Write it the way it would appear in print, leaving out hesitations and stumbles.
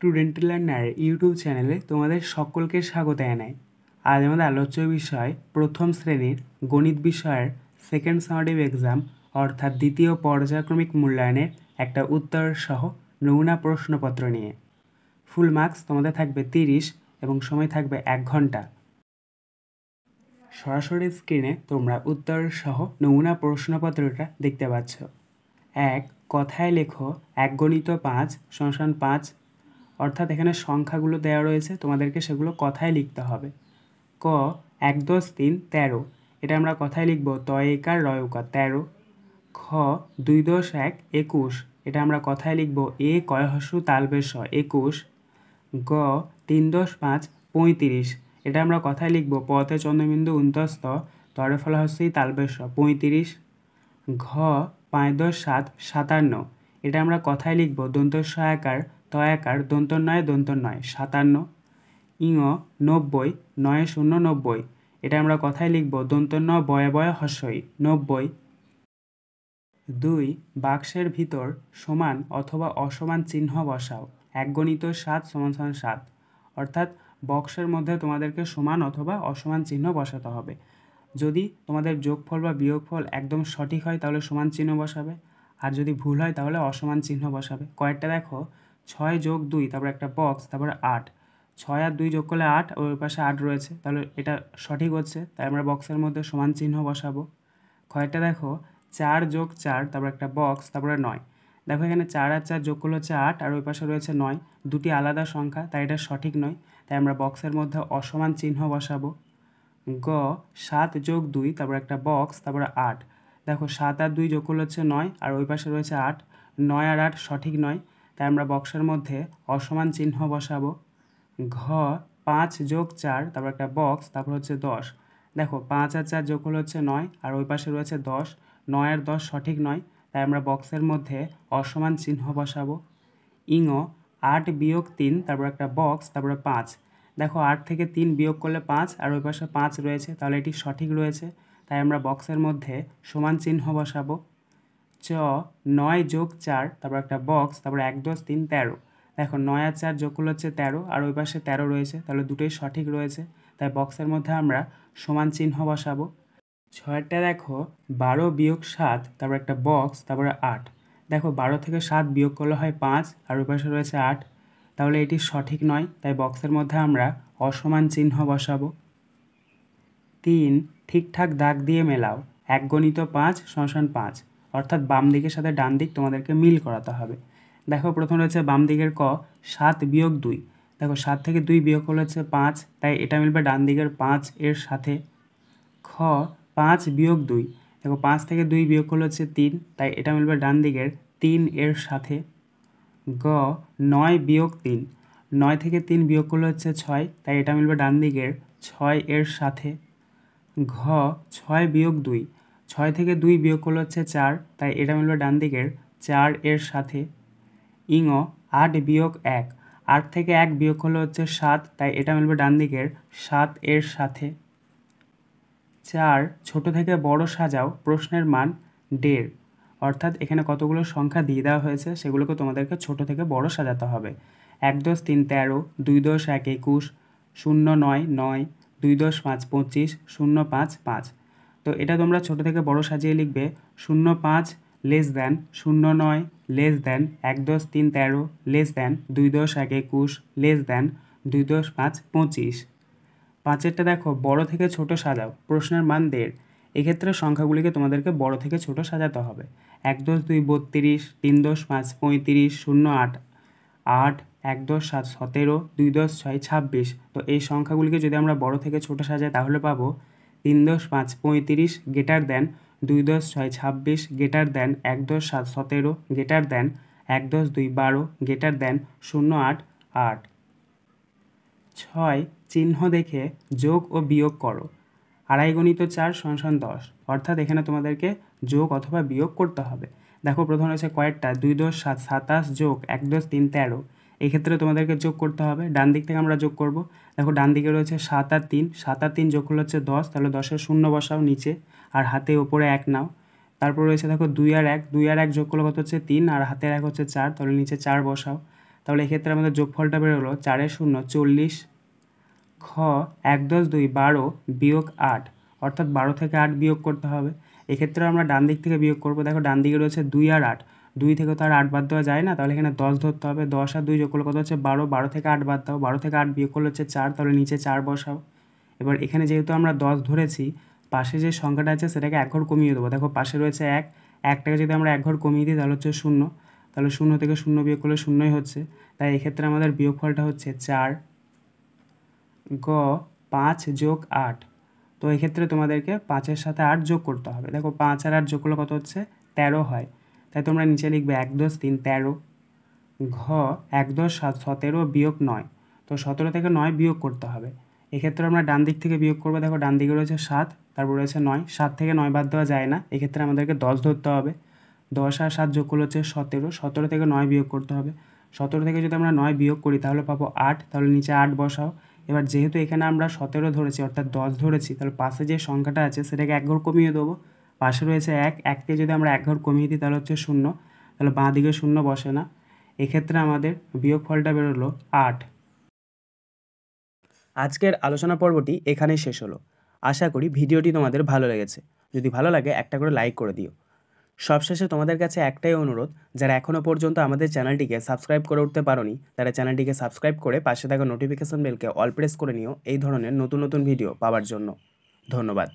Student learner YouTube চ্যানেলে তোমাদের সকলকে স্বাগত জানাই। আজ আমাদের আলোচ্য বিষয় প্রথম শ্রেণীর গণিত বিষয়ের সেকেন্ড সামেটিভ এক্সাম অর্থাৎ দ্বিতীয় পর্যায়ক্রমিক মূল্যায়নের একটা উত্তর সহ নমুনা প্রশ্নপত্র নিয়ে। ফুল মার্কস তোমাদের থাকবে 30 এবং সময় থাকবে 1 ঘন্টা। সরাসরি স্ক্রিনে তোমরা উত্তর সহ নমুনা প্রশ্নপত্রটা দেখতে পাচ্ছ। 1. কথায় লেখো 1 × 5 = 5, অর্থাৎ এখানে সংখ্যাগুলো দেওয়া রয়েছে, তোমাদেরকে সেগুলো কথায় লিখতে হবে। ক 1 × 3 = 13, এটা আমরা কথায় লিখব তয়কার রয়কার 13। খ 2 × 1 = 21, এটা আমরা কথায় লিখব এ কয় হস্র তালবেশ 21। গ 3 × 5 = 35, এটা আমরা কথায় লিখব পতে চন্দ্রবিন্দু উন্তস্ত তরে ফলাহস্যি তালবেশ 35। ঘ 5 × 7 = 57, এটা আমরা কথায় লিখব দন্ত সয়াকার তয়াকার দন্ত নয় 57। ইঙ 90 9 × 0 = 90, এটা আমরা কথায় লিখব দন্ত ন বয়ে বয়ে হস্যই 90। 2. বাক্সের ভিতর সমান অথবা অসমান চিহ্ন বসাও। 1 × 7 = 7, অর্থাৎ বক্সের মধ্যে তোমাদেরকে সমান অথবা অসমান চিহ্ন বসাতে হবে। যদি তোমাদের যোগফল বা বিয়োগফল একদম সঠিক হয় তাহলে সমান চিহ্ন বসাবে, আর যদি ভুল হয় তাহলে অসমান চিহ্ন বসাবে। কয়েকটা দেখো 6 + 2, তারপর একটা বক্স, তারপরে 8, 6 আর 2 যোগ করলে 8, ওর পাশে 8 রয়েছে, তাহলে এটা সঠিক হচ্ছে, তাই আমরা বক্সের মধ্যে সমান চিহ্ন বসাবো। কয়েকটা দেখো 4 + 4, তারপর একটা বক্স, তারপরে 9, দেখো এখানে 4 আর 4 যোগ করলে হচ্ছে 8, আর ওই পাশে রয়েছে 9, দুটি আলাদা সংখ্যা, তাই এটা সঠিক নয়, তাই আমরা বক্সের মধ্যে অসমান চিহ্ন বসাবো। গ 7 + 2, তারপর একটা বক্স, তারপরে 8, দেখো 7 আর 2 যোগ করলে হচ্ছে 9, আর ওই পাশে রয়েছে 8, 9 আর 8 সঠিক নয়, তাই আমরা বক্সের মধ্যে অসমান চিহ্ন বসাবো। ঘ 5 + 4, তারপর একটা বক্স, তারপর হচ্ছে 10, দেখো 5 আর 4 যোগ করলে হচ্ছে 9, আর ওই পাশে রয়েছে 10, 9 আর 10 সঠিক নয়, তাই আমরা বক্সের মধ্যে অসমান চিহ্ন বসাবো। ইঙ 8 - 3, তারপর একটা বক্স, তারপরে 5, দেখো 8 থেকে 3 বিয়োগ করলে 5, আর ওই পাশে 5 রয়েছে, তাহলে এটি সঠিক রয়েছে, তাই আমরা বক্সের মধ্যে সমান চিহ্ন বসাবো। চ 9 + 4, তারপর একটা বক্স, তারপরে 1 + 3 = 13, দেখো 9 আর 4 যোগ করলে হচ্ছে 13, আর ওই পাশে 13 রয়েছে, তাহলে দুটোই সঠিক রয়েছে, তাই বক্সের মধ্যে আমরা সমান চিহ্ন বসাবো। 6টা দেখো 12 - 7, তারপর একটা বক্স, তারপরে 8, দেখো 12 থেকে 7 বিয়োগ করলে হয় 5, আর ওই পাশে রয়েছে 8, তাহলে এটি সঠিক নয়, তাই বক্সের মধ্যে আমরা অসমান চিহ্ন বসাবো। 3. ঠিকঠাক দাগ দিয়ে মেলাও। 1 × 5 = 5, অর্থাৎ বাম দিকের সাথে ডান দিক তোমাদেরকে মিল করাতে হবে। দেখো প্রথম রয়েছে বাম দিকের ক 7 - 2, দেখো 7 থেকে 2 বিয়োগ করলে হচ্ছে 5, তাই এটা মিলবে ডান দিকের 5 এর সাথে। খ 5 - 2, দেখো 5 থেকে 2 বিয়োগ করলে হচ্ছে 3, তাই এটা মিলবে ডান দিকের 3 এর সাথে। গ 9 - 3, 9 থেকে 3 বিয়োগ করলে হচ্ছে 6, তাই এটা মিলবে ডান দিকের 6 এর সাথে। ঘ 6 - 2, 6 থেকে 2 বিয়োগ করলে হচ্ছে 4, তাই এটা মিলবে ডান দিকের 4 এর সাথে। ইঙ 8 - 1, 8 থেকে 1 বিয়োগ করলে হচ্ছে 7, তাই এটা মিলবে ডান দিকের 7 এর সাথে। 4 ছোট থেকে বড় সাজাও, প্রশ্নের মান 1.5, অর্থাৎ এখানে কতগুলো সংখ্যা দিয়ে দেওয়া হয়েছে সেগুলোকে তোমাদেরকে ছোট থেকে বড় সাজাতে হবে। 1 × 3 = 13, 2 × 1 = 21, 0 × 9 = 9, 2 × 5 = 25, 0 × 5 = 5। তো এটা তোমরা ছোট থেকে বড় সাজিয়ে লিখবে 0 × 5 <, 0 × 9 <, 1 × 3 = 13 <, 2 × 1 = 21 <, 2 × 5 = 25। 5এরটা দেখো বড় থেকে ছোট সাজাও, প্রশ্নের মান 1.5, এক্ষেত্রে সংখ্যাগুলিকে তোমাদেরকে বড় থেকে ছোট সাজাতে হবে। 1 × 2 = 32, 3 × 5 = 35, 0 × 8 = 8, 1 × 7 = 17, 2 × 6 = 26। তো এই সংখ্যাগুলিকে যদি আমরা বড় থেকে ছোট সাজাই তাহলে পাবো 3 × 5 = 35, <, 2 × 6 = 26, <, 1 × 7 = 17, <, 1 × 2 = 12, <, 0 × 8 = 8। 6 চিহ্ন দেখে যোগ ও বিয়োগ করো। 2.5 × 4 = 10, অর্থাৎ এখানে তোমাদেরকে যোগ অথবা বিয়োগ করতে হবে। দেখো প্রথম রয়েছে কয়েকটা 2 × 7 = 27, + 1 × 3 = 13, এক্ষেত্রে তোমাদেরকে যোগ করতে হবে, ডান দিক থেকে আমরা যোগ করব। দেখো ডান দিকে রয়েছে 7 আর 3, 7 আর 3 যোগ করলে হচ্ছে 10, তাহলে 10-এর শূন্য বসাও নিচে, আর হাতে ওপরে 1 নাও। তারপর রয়েছে দেখো 2 আর 1, 2 আর 1 যোগ করলে কত হচ্ছে 3, আর হাতের 1 হচ্ছে 4, তাহলে নিচে 4 বসাও। তাহলে এক্ষেত্রে আমাদের যোগফলটা বেরোলো 4 এর 0 40, খ 1 10 2 12 বিয়োগ 8, অর্থাৎ 12 থেকে 8 বিয়োগ করতে হবে। এক্ষেত্রে আমরা ডান দিক থেকে বিয়োগ করবো। দেখো ডান দিকে রয়েছে 2 আর 8, 2 থেকে তো আর 8 বাদ দেওয়া যায় না, তাহলে এখানে 10 ধরতে হবে। 10 আর 2 যোগ করলে কত হচ্ছে 12, 12 থেকে 8 বাদ দাও, 12 থেকে 8 বিয়োগ করলে হচ্ছে 4, তাহলে নিচে 4 বসাও। এবার এখানে যেহেতু আমরা 10 ধরেছি, পাশে যে সংখ্যাটা আছে সেটাকে এক ঘর কমিয়ে দেবো। দেখো পাশে রয়েছে 1, 1টাকে যদি আমরা এক ঘর কমিয়ে দিই তাহলে হচ্ছে 0, তাহলে 0 থেকে 0 বিয়োগ করলে 0ই হচ্ছে। তাই এক্ষেত্রে আমাদের বিয়োগফলটা হচ্ছে 4, গ 5 যোগ 8। তো এক্ষেত্রে তোমাদেরকে 5-এর সাথে 8 যোগ করতে হবে। দেখো 5 আর 8 যোগ করলে কত হচ্ছে 13 হয়। তাই তোমরা নিচে লিখবে 1 10 3 13, ঘ 1 10 7 17 বিয়োগ 9। তো 17 থেকে 9 বিয়োগ করতে হবে। এক্ষেত্রে আমরা ডান দিক থেকে বিয়োগ করবো। দেখো ডান দিকে রয়েছে 7, তারপর রয়েছে 9, 7 থেকে 9 বাদ দেওয়া যায় না, এক্ষেত্রে আমাদেরকে 10 ধরতে হবে। 10 আর 7 যোগ করলে হচ্ছে 17, 17 থেকে 9 বিয়োগ করতে হবে। 17 থেকে যদি আমরা 9 বিয়োগ করি তাহলে পাবো 8, তাহলে নিচে 8 বসাও। এবার যেহেতু এখানে আমরা 17 ধরেছি অর্থাৎ 10 ধরেছি, তাহলে পাশে যে সংখ্যাটা আছে সেটাকে এক ঘর কমিয়ে দেবো। পাশে রয়েছে 1, 1কে যদি আমরা এক ঘর কমিয়ে দিই তাহলে হচ্ছে 0, তাহলে বাঁ দিকে 0 বসে না। এক্ষেত্রে আমাদের বিয়োগফলটা বেরোলো 8। আজকের আলোচনা পর্বটি এখানেই শেষ হলো। আশা করি ভিডিওটি তোমাদের ভালো লেগেছে। যদি ভালো লাগে একটা করে লাইক করে দিও। সবশেষে তোমাদের কাছে একটাই অনুরোধ, যারা এখনও পর্যন্ত আমাদের চ্যানেলটিকে সাবস্ক্রাইব করে উঠতে পারোনি তারা চ্যানেলটিকে সাবস্ক্রাইব করে পাশে থাকা নোটিফিকেশন বেলকে অল প্রেস করে নিও এই ধরনের নতুন নতুন ভিডিও পাওয়ার জন্য। ধন্যবাদ।